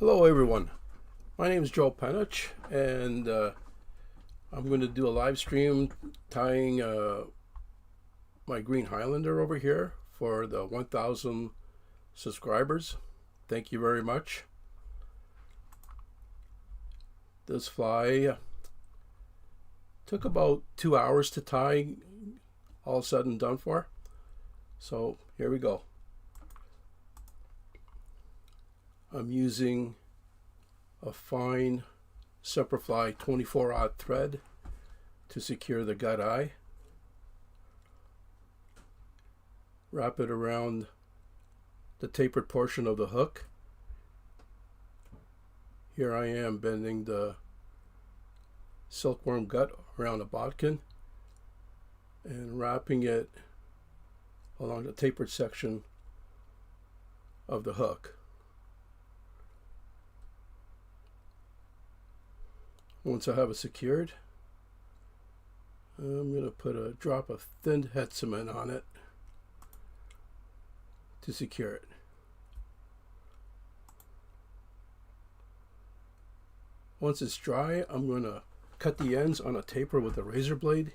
Hello everyone, my name is Joe Penich, and I'm going to do a live stream tying my Green Highlander over here for the 1,000 subscribers. Thank you very much. This fly took about 2 hours to tie, all said and done for. So here we go. I'm using a fine Semperfli 24-aught thread to secure the gut eye. Wrap it around the tapered portion of the hook. Here I am bending the Silkworm Gut around a bodkin and wrapping it along the tapered section of the hook. Once I have it secured, I'm going to put a drop of thin head cement on it to secure it. Once it's dry, I'm going to cut the ends on a taper with a razor blade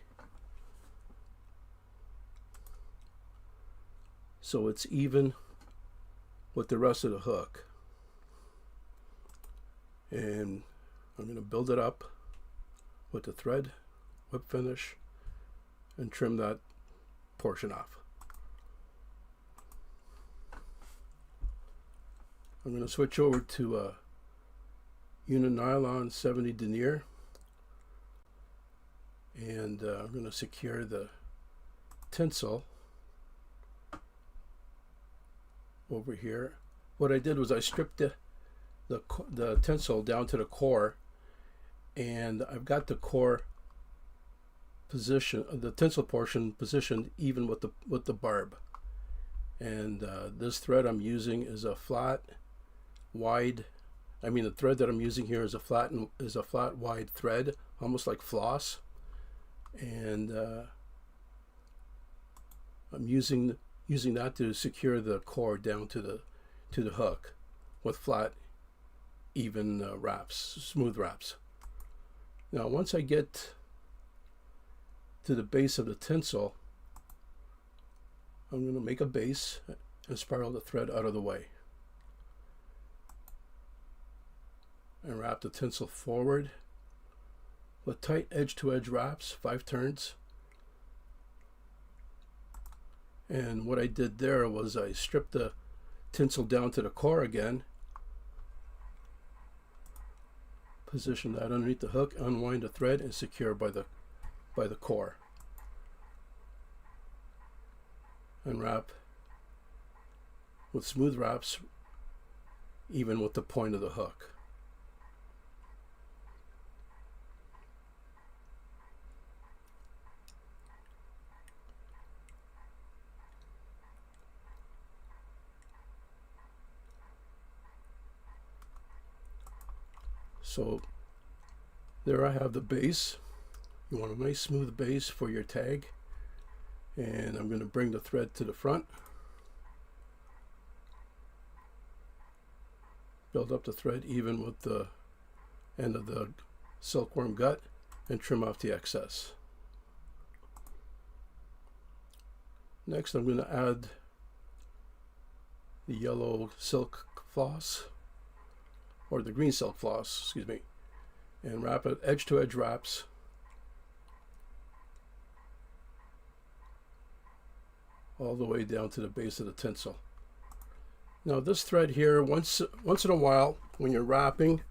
so it's even with the rest of the hook. And I'm going to build it up with the thread, whip finish, and trim that portion off. I'm going to switch over to a Uni-Nylon 70 Denier, and I'm going to secure the tinsel over here. What I did was I stripped the tinsel down to the core, and I've got the core position, the tinsel portion positioned even with the barb. And this thread I'm using is a flat, wide. I mean, the thread that I'm using here is a flat wide thread, almost like floss. And I'm using that to secure the core down to the hook with flat, even wraps, smooth wraps. Now, once I get to the base of the tinsel, I'm going to make a base and spiral the thread out of the way. And wrap the tinsel forward with tight edge-to-edge wraps, 5 turns. And what I did there was I stripped the tinsel down to the core again, position that underneath the hook, unwind the thread, and secure by the core. And wrap with smooth wraps, even with the point of the hook. So there I have the base. You want a nice smooth base for your tag. And I'm going to bring the thread to the front. Build up the thread even with the end of the Silkworm Gut and trim off the excess. Next, I'm going to add the yellow silk floss, or the green silk floss, excuse me, and wrap it edge-to-edge wraps all the way down to the base of the tinsel. Now this thread here, once in a while, when you're wrapping,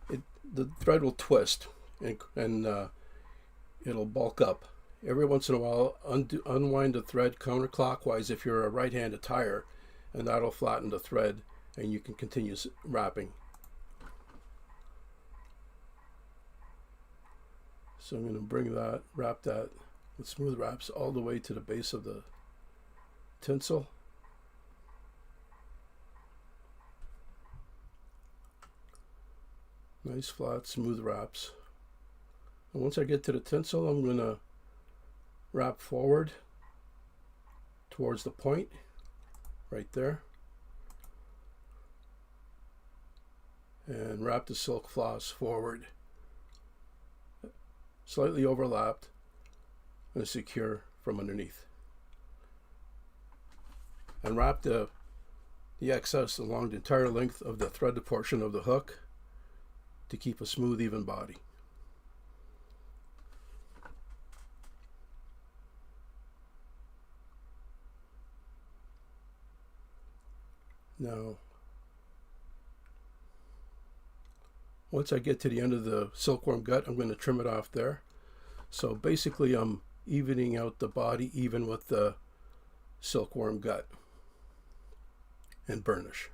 the thread will twist and it'll bulk up. Every once in a while, unwind the thread counterclockwise if you're a right-handed tyer, and that'll flatten the thread, and you can continue wrapping. So I'm going to wrap that with smooth wraps all the way to the base of the tinsel. Nice flat smooth wraps. And once I get to the tinsel, I'm going to wrap forward towards the point right there. and wrap the silk floss forward, slightly overlapped and secure from underneath. And wrap the excess along the entire length of the threaded portion of the hook to keep a smooth, even body. Now, once I get to the end of the silkworm gut, I'm going to trim it off there. So basically I'm evening out the body even with the silkworm gut and burnish.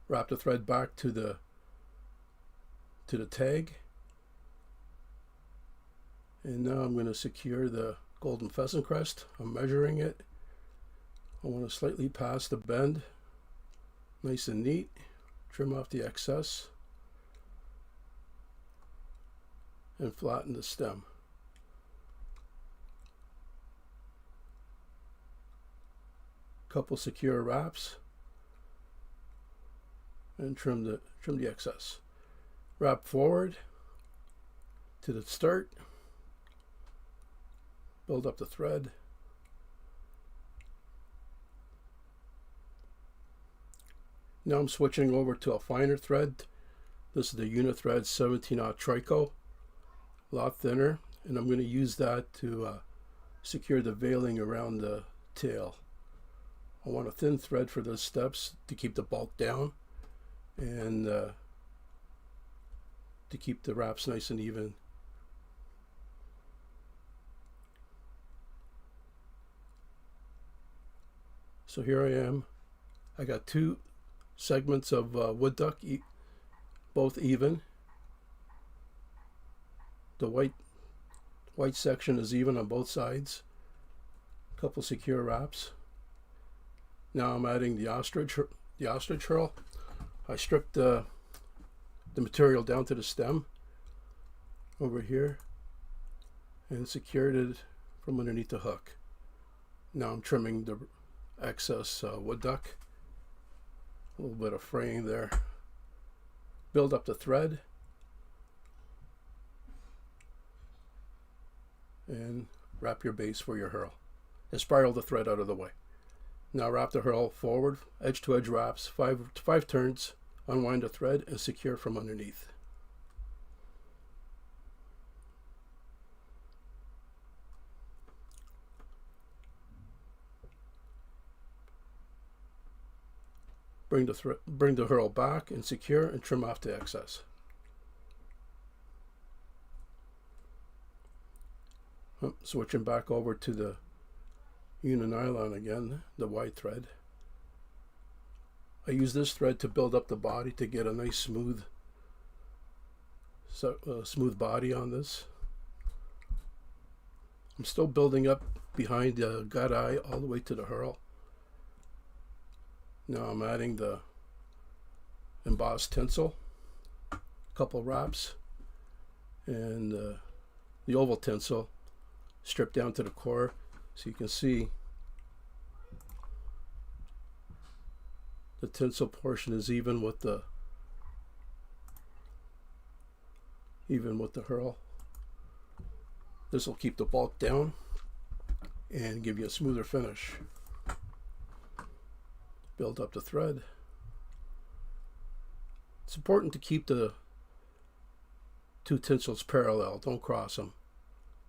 Wrap the thread back to the tag, and now I'm going to secure the golden pheasant crest. I'm measuring it. I want to slightly pass the bend, nice and neat. Trim off the excess and flatten the stem. Couple secure wraps and trim the excess. Wrap forward to the start, build up the thread, now I'm switching over to a finer thread. This is the Uni-Thread 17-aught Trico, a lot thinner, and I'm going to use that to secure the veiling around the tail. I want a thin thread for those steps to keep the bulk down and to keep the wraps nice and even. So here I am. I got two segments of wood duck, both even. The white section is even on both sides. A couple secure wraps. Now I'm adding the ostrich herl. I stripped the material down to the stem over here and secured it from underneath the hook. Now I'm trimming the excess wood duck. A little bit of fraying there. Build up the thread and wrap your base for your herl and spiral the thread out of the way. Now wrap the herl forward, edge to edge wraps, five turns, unwind the thread and secure from underneath. Bring the herl back and secure and trim off the excess. Switching back over to the Uni-Nylon again, the white thread. I use this thread to build up the body to get a nice smooth body on this. I'm still building up behind the gut eye all the way to the herl. Now I'm adding the embossed tinsel, a couple wraps, and the oval tinsel stripped down to the core. So you can see the tinsel portion is even with the herl. This will keep the bulk down and give you a smoother finish. Build up the thread. It's important to keep the two tinsels parallel. Don't cross them.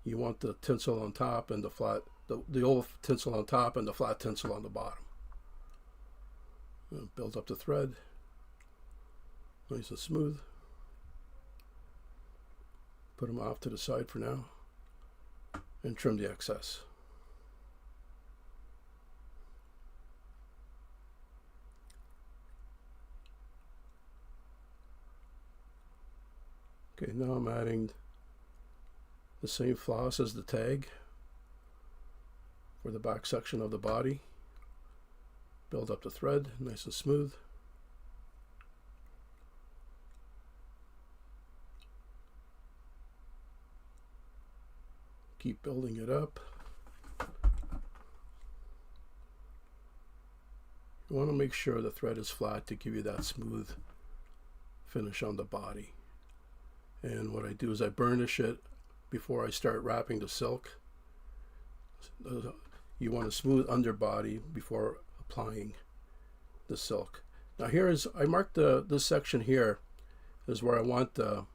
You want the tinsel on top and the old tinsel on top and the flat tinsel on the bottom. And build up the thread. Nice and smooth. Put them off to the side for now and trim the excess. Okay, now I'm adding the same floss as the tag for the back section of the body. Build up the thread, nice and smooth. Keep building it up. You want to make sure the thread is flat to give you that smooth finish on the body. And what I do is I burnish it before I start wrapping the silk. You want a smooth underbody before applying the silk. Now I marked this section here is where I want the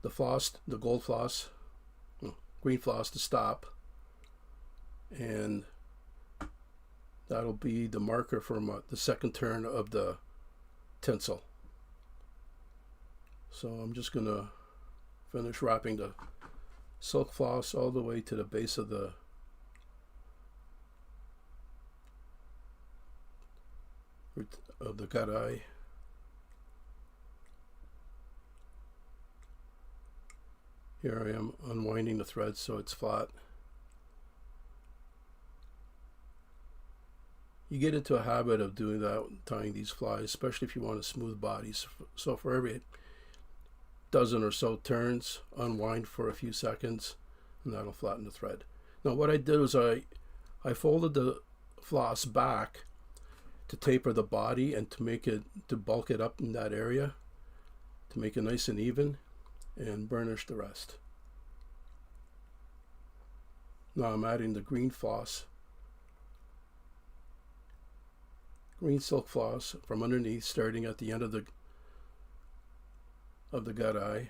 floss, the gold floss, green floss to stop, and that'll be the marker from the second turn of the tinsel. So I'm just going to finish wrapping the silk floss all the way to the base of the gut eye. Here I am unwinding the thread so it's flat. You get into a habit of doing that, tying these flies, especially if you want a smooth body. So for every dozen or so turns, unwind for a few seconds, and that'll flatten the thread. Now what I did was I folded the floss back to taper the body and to bulk it up in that area, to make it nice and even, and burnish the rest. Now I'm adding the green floss, green silk floss from underneath, starting at the end of the gut eye.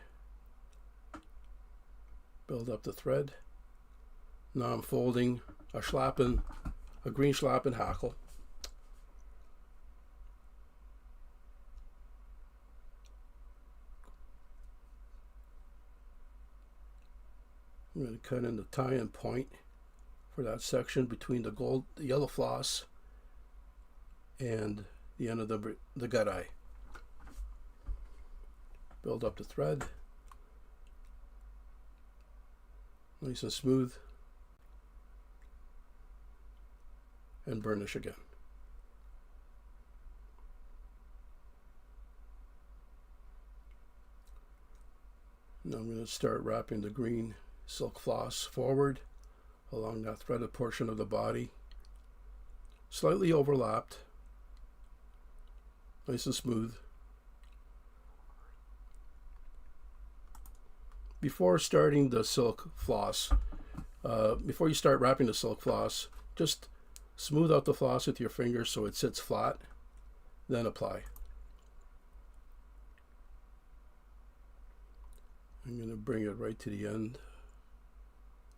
Build up the thread. Now I'm folding a Schlappen, a green Schlappen hackle. I'm going to cut in the tie-in point for that section between the yellow floss and the end of the gut eye. Build up the thread, nice and smooth, and burnish again. Now I'm going to start wrapping the green silk floss forward along that threaded portion of the body, slightly overlapped, nice and smooth. Before starting the silk floss, before you start wrapping the silk floss, just smooth out the floss with your fingers so it sits flat, then apply. I'm going to bring it right to the end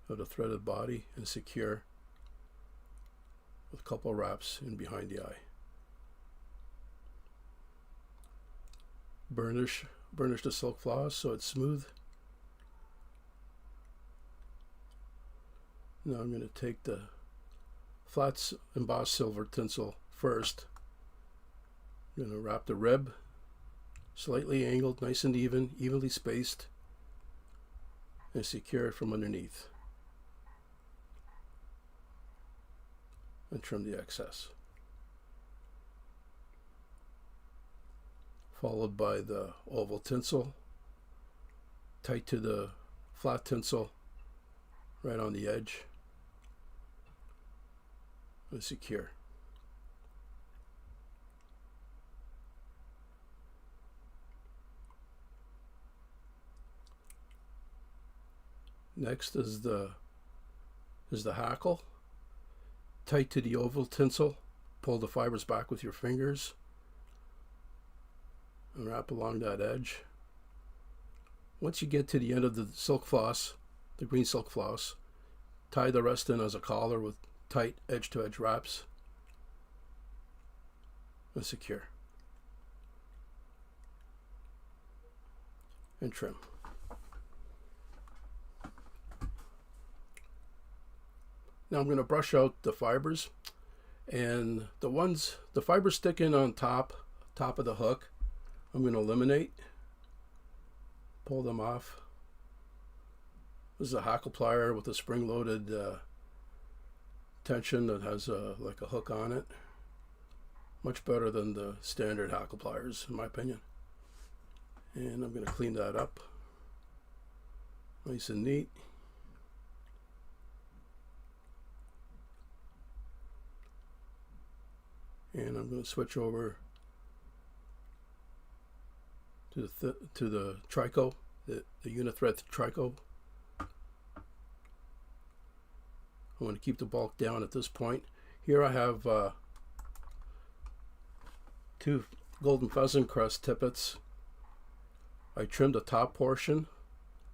of the threaded body and secure with a couple of wraps in behind the eye. Burnish the silk floss so it's smooth. Now I'm going to take the flat embossed silver tinsel first. I'm going to wrap the rib, slightly angled, nice and even, evenly spaced, and secure it from underneath. And trim the excess. Followed by the oval tinsel, tight to the flat tinsel, right on the edge, and secure. Next is the hackle. Tight to the oval tinsel, pull the fibers back with your fingers and wrap along that edge. Once you get to the end of the silk floss, the green silk floss, tie the rest in as a collar with tight edge-to-edge wraps and secure. And trim. Now I'm going to brush out the fibers, and the fibers sticking on top of the hook, I'm going to eliminate, pull them off. This is a hackle plier with a spring-loaded tension that has like a hook on it. Much better than the standard hackle pliers, in my opinion. And I'm going to clean that up, nice and neat. And I'm going to switch over to the Trico, the Uni-Thread Trico. I want to keep the bulk down at this point. Here I have 2 golden pheasant crest tippets. I trimmed the top portion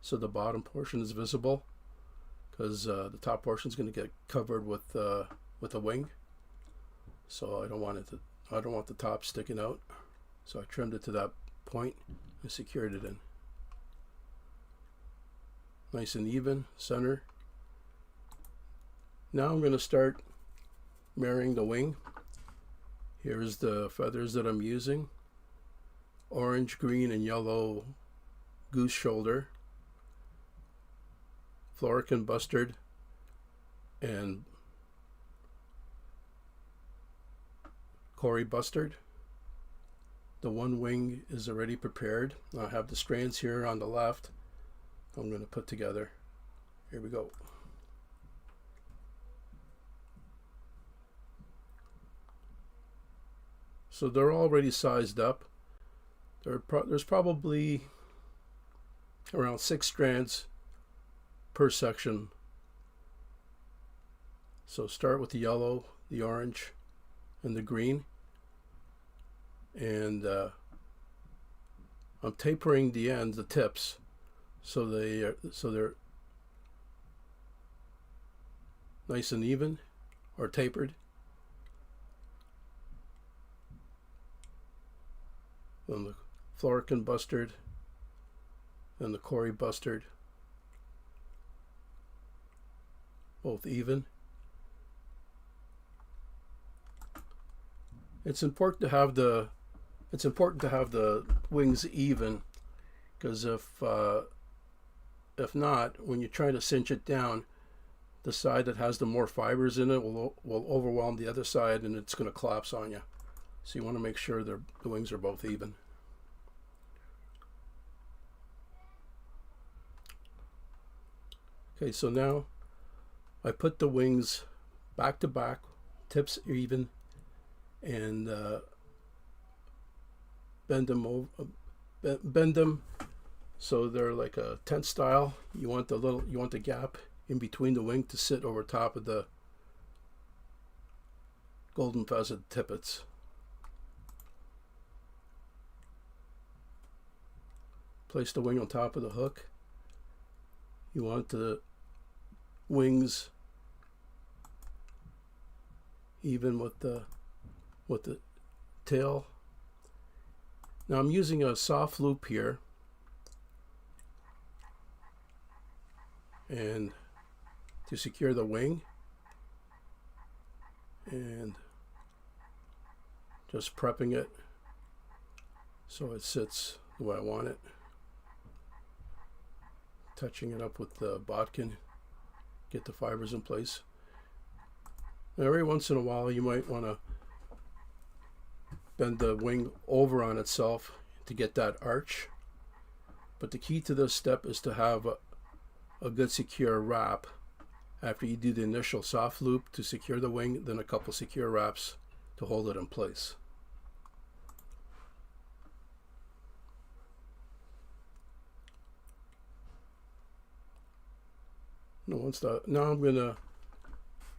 so the bottom portion is visible, because the top portion is going to get covered with a wing. So I don't want the top sticking out. So I trimmed it to that point and secured it in. Nice and even, center. Now I'm going to start marrying the wing. Here's the feathers that I'm using. Orange, green, and yellow goose shoulder. Florican bustard and Cory bustard. The one wing is already prepared. I have the strands here on the left. I'm going to put together. Here we go. So they're already sized up. There's probably around 6 strands per section. So start with the yellow, the orange, and the green. And I'm tapering the ends, the tips, so they're nice and even, or tapered. And the Florican bustard and the Cory bustard, both even. It's important to have the wings even, because if not, when you try to cinch it down, the side that has the more fibers in it will overwhelm the other side, and it's going to collapse on you. So you want to make sure the wings are both even. Okay, so now I put the wings back to back, tips even, and bend them so they're like a tent style. You want the gap in between the wing to sit over top of the golden pheasant tippets. Place the wing on top of the hook. You want the wings even with the tail. Now I'm using a soft loop here, and to secure the wing, and just prepping it so it sits the way I want it. Touching it up with the bodkin, get the fibers in place. Now, every once in a while you might want to bend the wing over on itself to get that arch, but the key to this step is to have a good secure wrap. After you do the initial soft loop to secure the wing, then a couple secure wraps to hold it in place. Now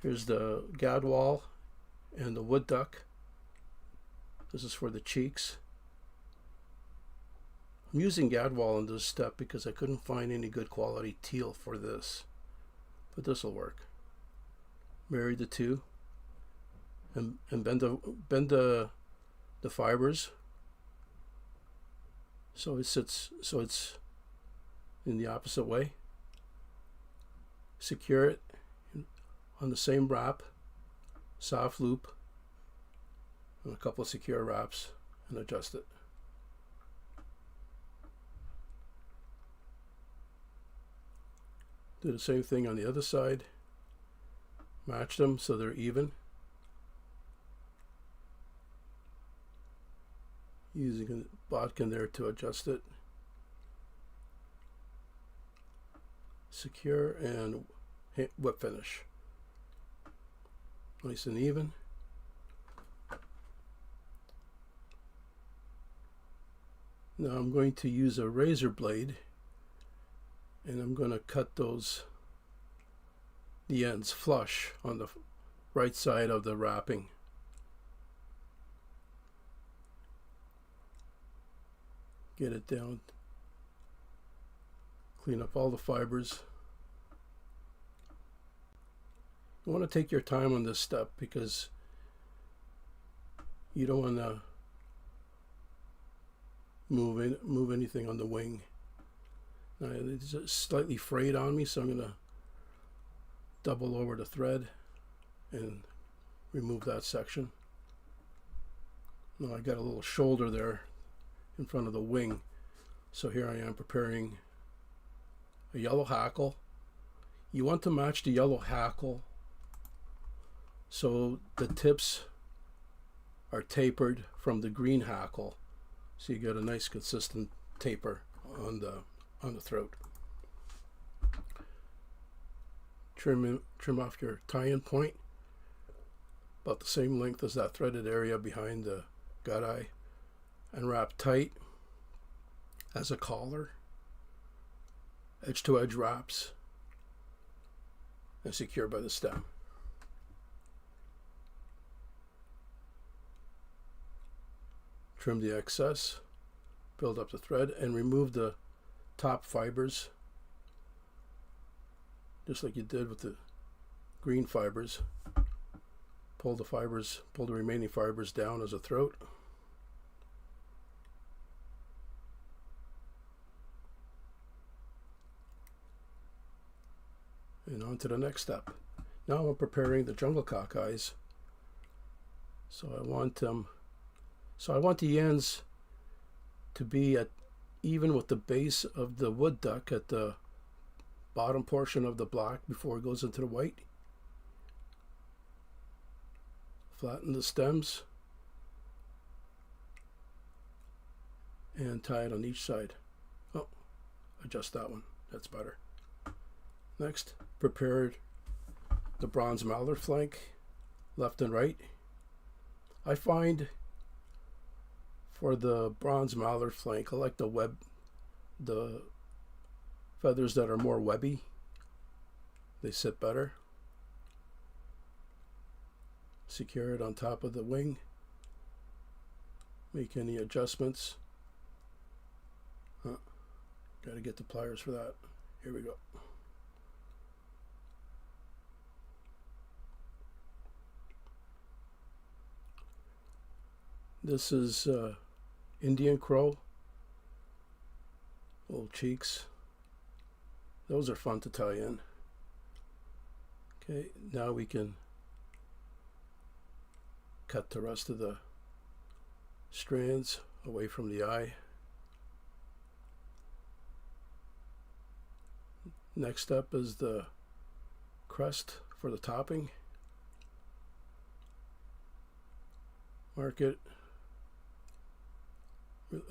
here's the gadwall and the wood duck. This is for the cheeks. I'm using gadwall in this step because I couldn't find any good quality teal for this, but this will work. Marry the two and bend the fibers so it's in the opposite way. Secure it on the same wrap, soft loop, and a couple of secure wraps, and adjust it. Do the same thing on the other side. Match them so they're even. Using a bodkin there to adjust it. Secure and whip finish. Nice and even. Now I'm going to use a razor blade, and I'm going to cut the ends flush on the right side of the wrapping. Get it down, clean up all the fibers. You want to take your time on this step because you don't want to move anything on the wing. Now it's just slightly frayed on me, so I'm going to double over the thread and remove that section. Now I got a little shoulder there in front of the wing, so here I am preparing a yellow hackle. You want to match the yellow hackle so the tips are tapered from the green hackle, so you get a nice consistent taper on the throat. Trim off your tie-in point about the same length as that threaded area behind the gut eye, and wrap tight as a collar, edge to edge wraps, and secure by the stem. Trim the excess, build up the thread, and remove the top fibers just like you did with the green fibers. Pull the remaining fibers down as a throat. And on to the next step. Now I'm preparing the jungle cock eyes. So I want the ends to be even with the base of the wood duck at the bottom portion of the black before it goes into the white. Flatten the stems and tie it on each side. Oh, adjust that one. That's better. Next, prepare the bronze mallard flank, left and right. I find for the bronze mallard flank, I like the feathers that are more webby. They sit better. Secure it on top of the wing. Make any adjustments. Got to get the pliers for that. Here we go. This is Indian crow. Little cheeks. Those are fun to tie in. Okay, now we can cut the rest of the strands away from the eye. Next up is the crest for the topping. Mark it.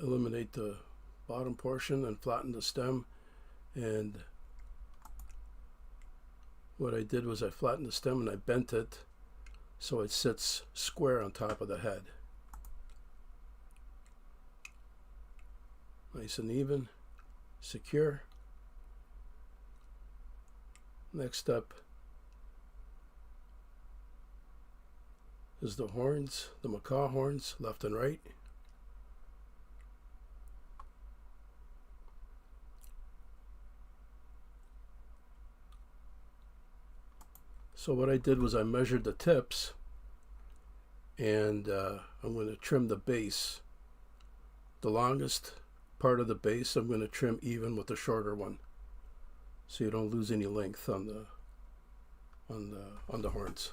Eliminate the bottom portion and flatten the stem. And what I did was I flattened the stem and I bent it so it sits square on top of the head. Nice and even, secure. Next up is the horns, the macaw horns, left and right. So what I did was I measured the tips, and I'm going to trim the base. The longest part of the base I'm going to trim even with the shorter one, so you don't lose any length on the horns.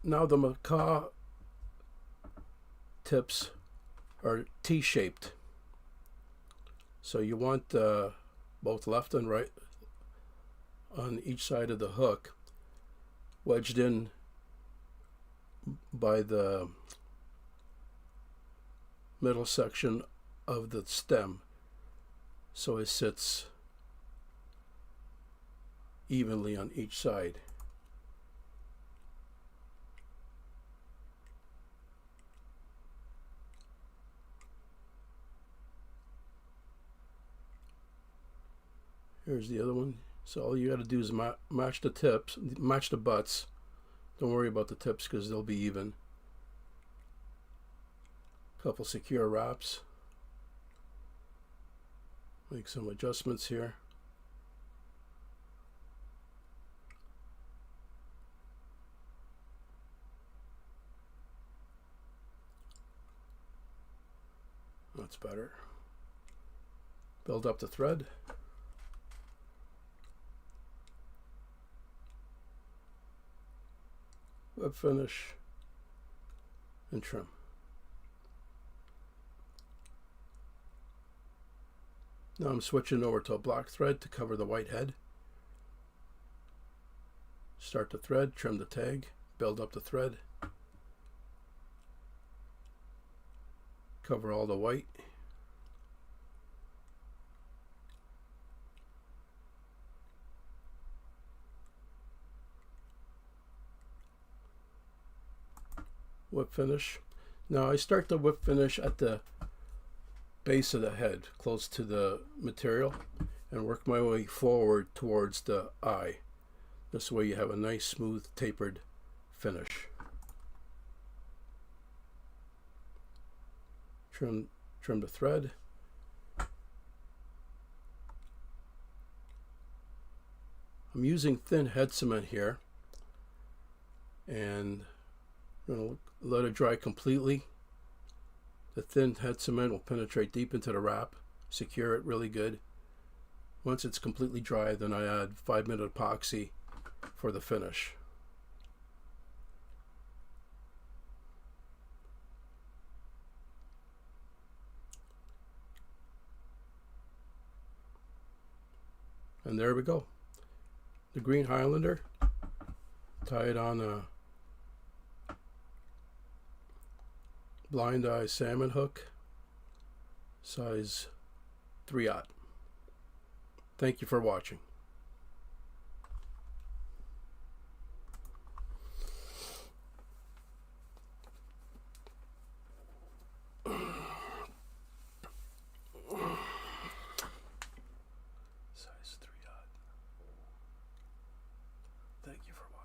Now the macaw tips are T-shaped, so you want both left and right on each side of the hook wedged in by the middle section of the stem, so it sits evenly on each side. Here's the other one. So all you got to do is match the tips, match the butts. Don't worry about the tips because they'll be even. Couple secure wraps. Make some adjustments here. That's better. Build up the thread. Web finish and trim. Now I'm switching over to a black thread to cover the white head. Start the thread, trim the tag, build up the thread, cover all the white. Whip finish. Now I start the whip finish at the base of the head, close to the material, and work my way forward towards the eye. This way you have a nice, smooth, tapered finish. Trim the thread. I'm using thin head cement here, and I'm going to let it dry completely. The thin head cement will penetrate deep into the wrap, secure it really good. Once it's completely dry, then I add 5-minute epoxy for the finish. And there we go. The Green Highlander. Tie it on a blind eye salmon hook, size 3/0. Thank you for watching.